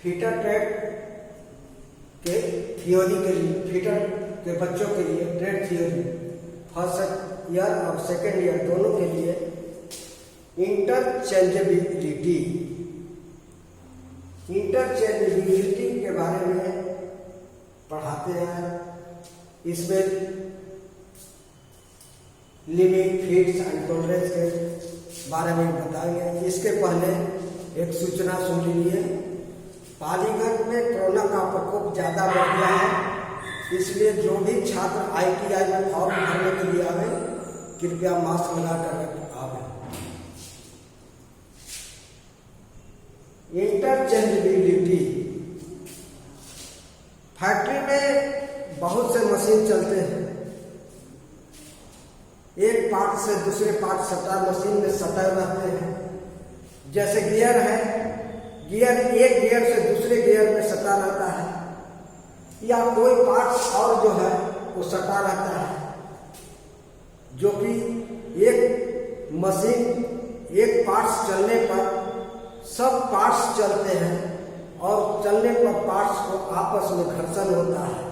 Fitter track के theory के लिए, फीटर के बच्चों के लिए ट्रैक थियोरी फर्स्ट ईयर और सेकेंड ईयर दोनों के लिए इंटरचेंजेबिलिटी के बारे में पढ़ाते हैं। इसमें लिमिट, फिक्स एंड टॉलरेंस के बारे में बताएंगे। इसके पहले एक सूचना सुन लीजिए। पालीगंज में कोरोना का प्रकोप ज्यादा बढ़ गया है, इसलिए जो भी छात्र ITI में फॉर्म भरने के लिए आवे कृपया मास्क लगा कर आवे। इंटरचेंजेबिलिटी, फैक्ट्री में बहुत से मशीन चलते हैं। एक पार्ट से दूसरे पार्ट सटा मशीन में सटा रहते हैं। जैसे गियर है, गियर एक गियर से दूसरे गियर में सटा रहता है, या कोई पार्ट्स और जो है वो सटा रहता है, जो कि एक मशीन एक पार्ट्स चलने पर सब पार्ट्स चलते हैं और चलने पर पार्ट्स को आपस में घर्षण होता है।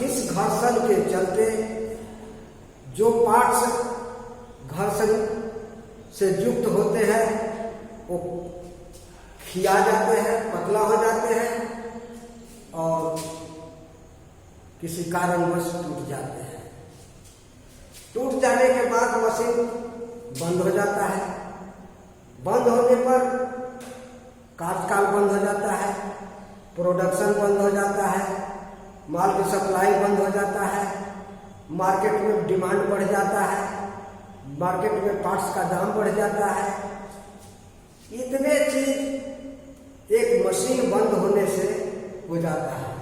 इस घर्षण के चलते जो पार्ट्स घर्षण से युक्त होते हैं वो खिया जाते हैं, पतला हो जाते हैं और किसी कारणवश टूट जाते हैं। टूट जाने के बाद मशीन बंद हो जाता है। बंद होने पर कार्यकाल बंद हो जाता है, प्रोडक्शन बंद हो जाता है, माल की सप्लाई बंद हो जाता है, मार्केट में डिमांड बढ़ जाता है, मार्केट में पार्ट्स का दाम बढ़ जाता है। इतने चीज एक मशीन बंद होने से हो जाता है।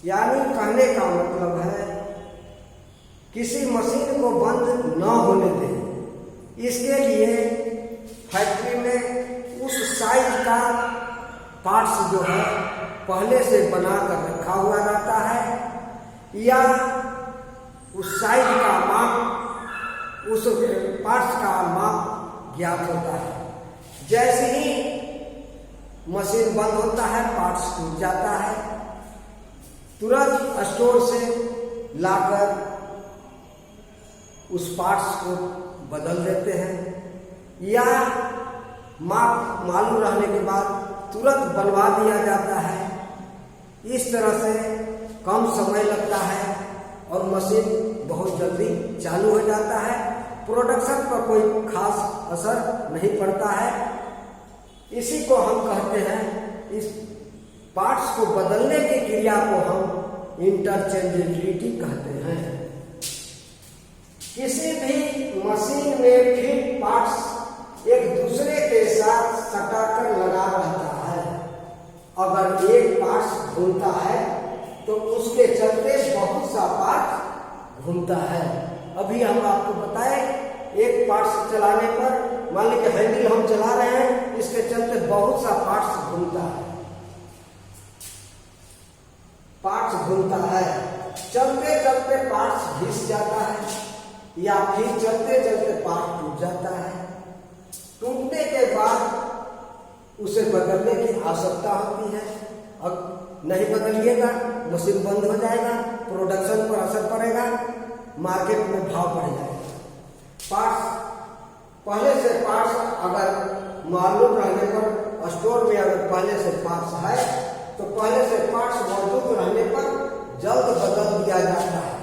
यानी कहने का मतलब है किसी मशीन को बंद न होने दें। इसके लिए फैक्ट्री में उस साइज का पार्ट्स जो है पहले से बना कर रखा हुआ रहता है, या उस साइज का माप, उस पार्ट्स का माप ज्ञात होता है। जैसे ही मशीन बंद होता है, पार्ट्स टूट जाता है, तुरंत स्टोर से लाकर उस पार्ट्स को बदल देते हैं, या माप मालूम रहने के बाद तुरंत बनवा दिया जाता है। इस तरह से कम समय लगता है और मशीन बहुत जल्दी चालू हो जाता है। प्रोडक्शन पर कोई खास असर नहीं पड़ता है। इसी को हम कहते हैं, इस पार्ट्स को बदलने की क्रिया को हम इंटरचेंजेबिलिटी कहते हैं। किसी भी मशीन में फिट पार्ट्स एक दूसरे के साथ सटाकर लगा रहता है। अगर एक पार्ट्स घूमता है तो उसके चलते बहुत सा पार्ट घूमता है। अभी हम आपको बताएं, एक पार्ट्स चलाने पर मान लीजिए हैंडल हम चला रहे हैं, इसके चलते बहुत सा पार्ट्स घूमता है। पार्ट्स घूमता है, चलते चलते पार्ट्स घिस जाता है, या फिर चलते चलते पार्ट टूट जाता है। टूटने के बाद उसे बदलने की आवश्यकता होती है। अब नहीं बदलिएगा मशीन बंद हो जाएगा, प्रोडक्शन पर असर पड़ेगा, मार्केट में भाव बढ़ जाएगा। पार्ट्स पहले से पार्ट्स अगर मालूम रहने पर, स्टोर में अगर पहले से पार्ट्स है तो पहले से पार्ट्स मौजूद रहने पर जल्द बदल दिया जाता है,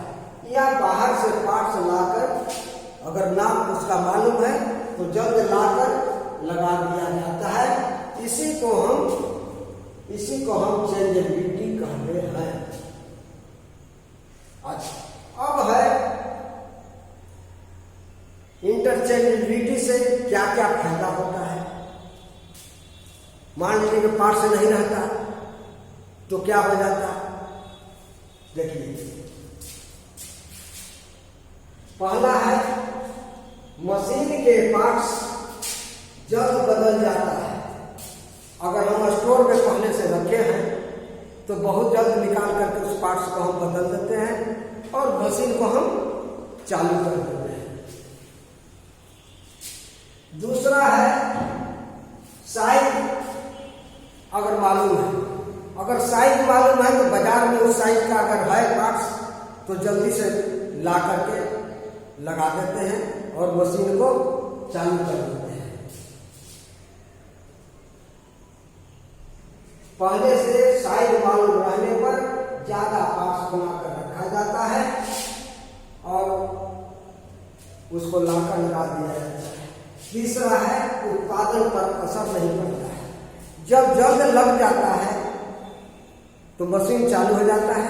या बाहर से पार्ट्स लाकर अगर नाम उसका मालूम है तो जल्द लाकर लगा दिया जाता है। इसी को हम चेंजेबिलिटी कहते हैं। अच्छा, अब है इंटरचेंजेबिलिटी से क्या क्या फायदा होता है। मान लीजिए कि पार्ट्स नहीं रहता तो क्या हो जाता, देखिए। पहला है मशीन के पार्ट्स जल्द बदल जाता है। अगर हम स्टोर में पहले से रखे हैं तो बहुत जल्द निकाल करके उस पार्ट्स को हम बदल देते हैं और मशीन को हम चालू कर देते हैं। दूसरा है साइज, अगर मालूम है, अगर साइज मालूम है तो बाजार में उस साइज का अगर है पार्ट्स तो जल्दी से ला करके लगा देते हैं और मशीन को चालू कर देते हैं। पहले से साइज मालूम रहने पर ज्यादा पार्ट्स बनाकर रखा जाता है और उसको लाकर लगा दिया जाता है। तीसरा है उत्पादन पर असर नहीं पड़ता है। जब जल्द लग जाता है तो मशीन चालू हो जाता है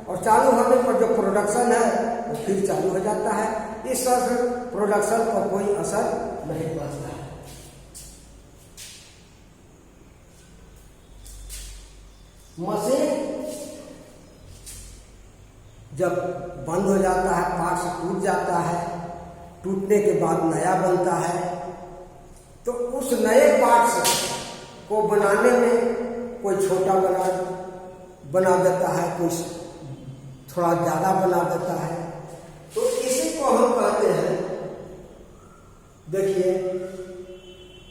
और चालू होने पर जो प्रोडक्शन है वो फिर चालू हो जाता है। इस तरह से प्रोडक्शन पर कोई असर नहीं पड़ता है। मशीन जब बंद हो जाता है, पार्ट्स टूट जाता है, टूटने के बाद नया बनता है, तो उस नए पार्ट्स को बनाने में कोई छोटा बना देता है, कोई थोड़ा ज्यादा बना देता है। तो इसी को हम कहते हैं, देखिए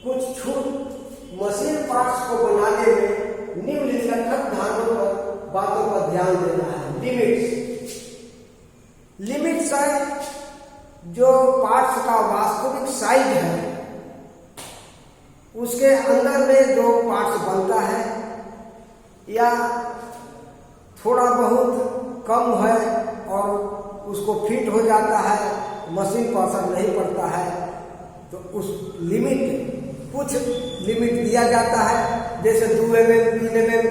कुछ छूट मशीन पार्ट्स को बनाने में निम्नलिखित बातों पर ध्यान देना है। लिमिट्स है जो पार्ट्स का वास्तविक साइज है, उसके अंदर में जो पार्ट्स बनता है या थोड़ा बहुत कम है और उसको फिट हो जाता है, मशीन पर असर नहीं पड़ता है, तो उस कुछ लिमिट दिया जाता है। जैसे 2 mm 3 mm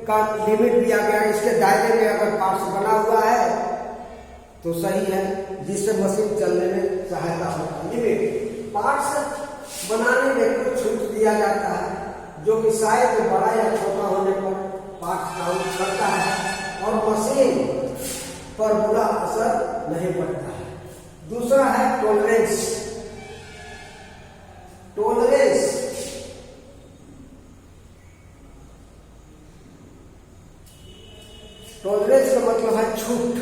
का लिमिट दिया गया, इसके दायरे में अगर पार्ट्स बना हुआ है तो सही है, जिससे मशीन चलने में सहायता होता है। लिमिट पार्ट्स बनाने में कुछ छूट दिया जाता है जो कि साइज बड़ा या छोटा होने पर पार्ट्स काउंट करता है और मशीन पर बुरा असर नहीं पड़ता है। दूसरा है टॉलरेंस। टॉलरेंस का मतलब है छूट।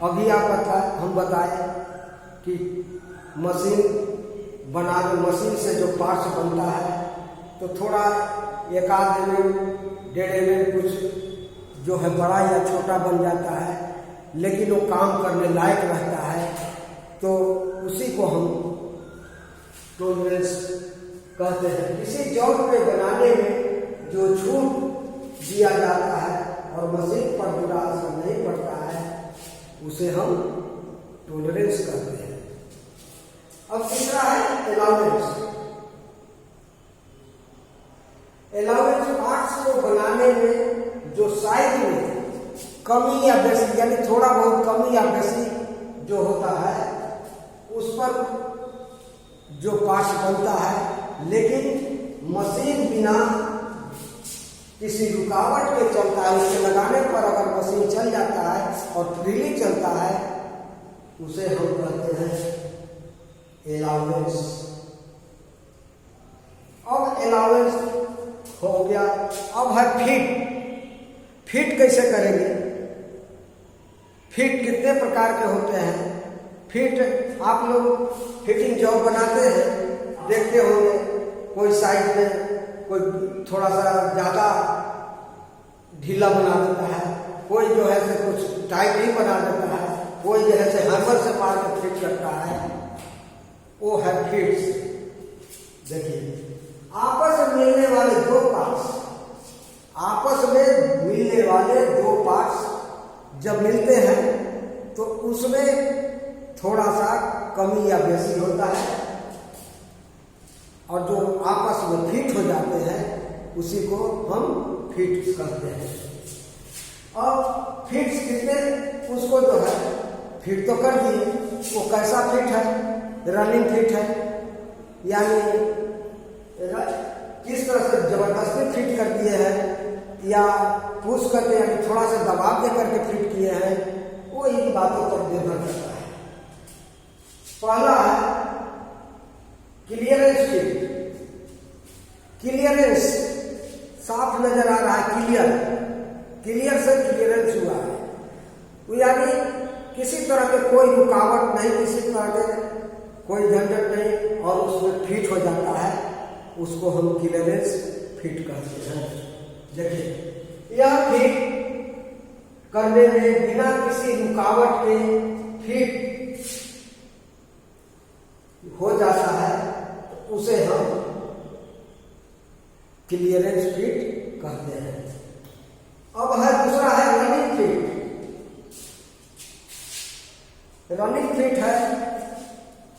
अभी हम बताए कि मशीन से जो पार्ट्स बनता है तो थोड़ा 1 आध mm 1.5 mm कुछ जो है बड़ा या छोटा बन जाता है, लेकिन वो काम करने लायक रहता है, तो उसी को हम टॉलरेंस कहते हैं। किसी जॉब पे बनाने में जो छूट दिया जाता है और मशीन पर बुरा असर नहीं पड़ता है, उसे हम टॉलरेंस कहते हैं। अब तीसरा है अलाउंस। अलाउंस पार्ट्स को बनाने में जो साइज में कमी या बेसी, यानी थोड़ा बहुत कमी या बेसी जो होता है, उस पर जो पार्ट्स बनता है, लेकिन मशीन बिना किसी रुकावट के चलता है, उसके लगाने पर अगर मशीन चल जाता है और फ्रीली चलता है, उसे हम कहते हैं अलाउंस। अब अलाउंस हो गया। अब है फिट कैसे करेंगे? फिट कितने प्रकार के होते हैं? फिट आप लोग फिटिंग जॉब बनाते हैं, देखते होंगे, कोई साइड में कोई थोड़ा सा ज्यादा ढीला बना देता है, कोई जो है से कुछ टाइट ही बना देता है, कोई जो है से हैमर से मार के फिट करता है, वो है फिट्स। देखिए, आपस में मिलने वाले दो पार्ट्स जब मिलते हैं तो उसमें थोड़ा सा कमी या बेसी होता है, और जो आपस में फिट हो जाते हैं उसी को हम फिट कहते हैं। अब फिट्स कितने, उसको जो है फिट तो कर दिए, वो कैसा फिट है? रनिंग फिट है, यानी किस तरह से जबरदस्ती फिट कर दिए हैं या पुश करके यानी थोड़ा सा दबाव दे करके फिट किए हैं, वो इन बातों पर निर्भर करता है। पहला है क्लियरेंस फिट। क्लियरेंस साफ नजर आ रहा है, क्लियर से क्लियरेंस हुआ है, यानी किसी तरह के कोई रुकावट नहीं, किसी तरह के कोई झंझट नहीं, और उसमें फिट हो जाता है, उसको हम क्लियरेंस फिट कहते हैं। देखिए यह फिट करने में बिना किसी रुकावट के फिट हो जाता है, तो उसे हम क्लियरेंस फिट कहते हैं। अब है दूसरा है रनिंग फिट। रनिंग फिट है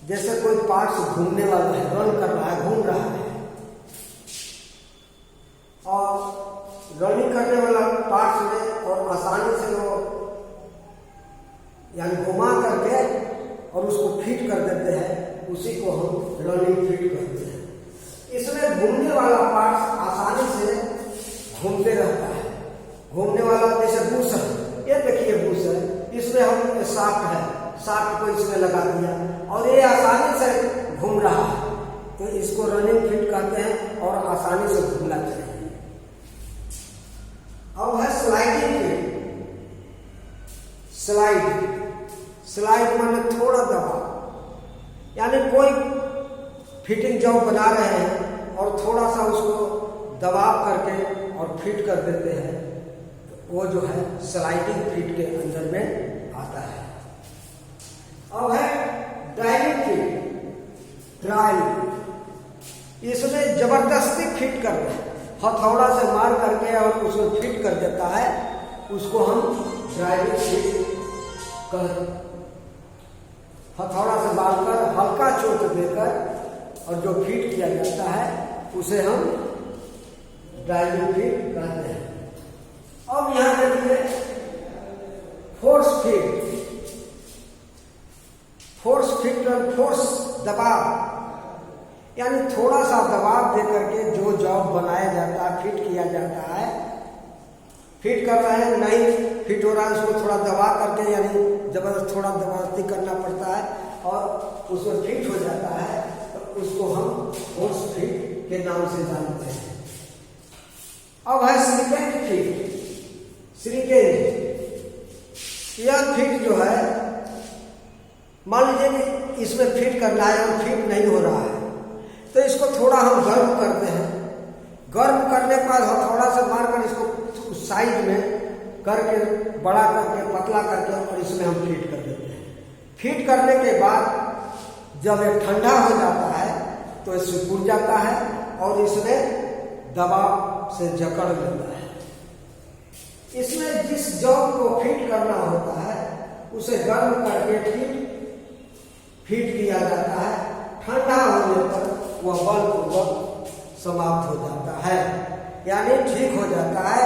जैसे कोई पार्ट्स घूमने वाला है, रन कर रहा है, घूम रहा है, और रनिंग करने वाला पार्ट्स में और आसानी से वो यानी घुमा करके और उसको फिट कर देते हैं, उसी को हम रनिंग फिट कहते हैं। इसमें घूमने वाला पार्ट्स आसानी से घूमते रहता है। घूमने वाला जैसे बूश है, ये देखिए बूश है, इसमें हम शाफ्ट है, शाफ्ट को इसमें लगा दिया और ये आसानी से घूम रहा है, तो इसको रनिंग फिट कहते हैं और आसानी से घूमना चाहिए। अब है स्लाइडिंग फिट। स्लाइड माने थोड़ा दबाव, यानी कोई फिटिंग जब बना रहे हैं और थोड़ा सा उसको दबाव करके और फिट कर देते हैं, तो वो जो है स्लाइडिंग फिट के अंदर में आता है। अब है ड्राइविंग फिट। इसमें जबरदस्ती फिट कर रहे हैं, हथौड़ा से मार करके और उसको फिट कर देता है, उसको हम ड्राइविंग फिट कहते हैं। हथौड़ा से मारकर हल्का चोट देकर और जो फिट किया जाता है उसे हम ड्राइविंग फिट कहते हैं। अब यहां देखिए फोर्स फिट। फोर्स फिट और फोर्स दबाव, यानी थोड़ा सा दबाव देकर के जो जॉब बनाया जाता है, फिट किया जाता है, फिट कर रहे हैं, नहीं फिट हो रहा है, उसको थोड़ा दबा करके यानी जबरदस्त थोड़ा जबरदस्ती करना पड़ता है और उसमें फिट हो जाता है, तो उसको हम फोर्स फिट के नाम से जानते हैं। अब है श्रिंकेज फिट। श्रिंकेज यह फिट जो है, मान लीजिए कि इसमें फिट करना है और फिट नहीं हो रहा है, तो इसको थोड़ा हम गर्म करते हैं। गर्म करने के बाद हथौड़ा से मारकर इसको साइज में करके बड़ा करके पतला करके और इसमें हम फिट कर देते हैं। फिट करने के बाद जब ये ठंडा हो जाता है तो ये सिकुड़ जाता है और इसमें दबाव से जकड़ लेता है। इसमें जिस जॉब को फिट करना होता है उसे गर्म करके फिट किया जाता है। ठंडा होने पर वह बलपूर्वक समाप्त हो जाता है, यानी ठीक हो जाता है।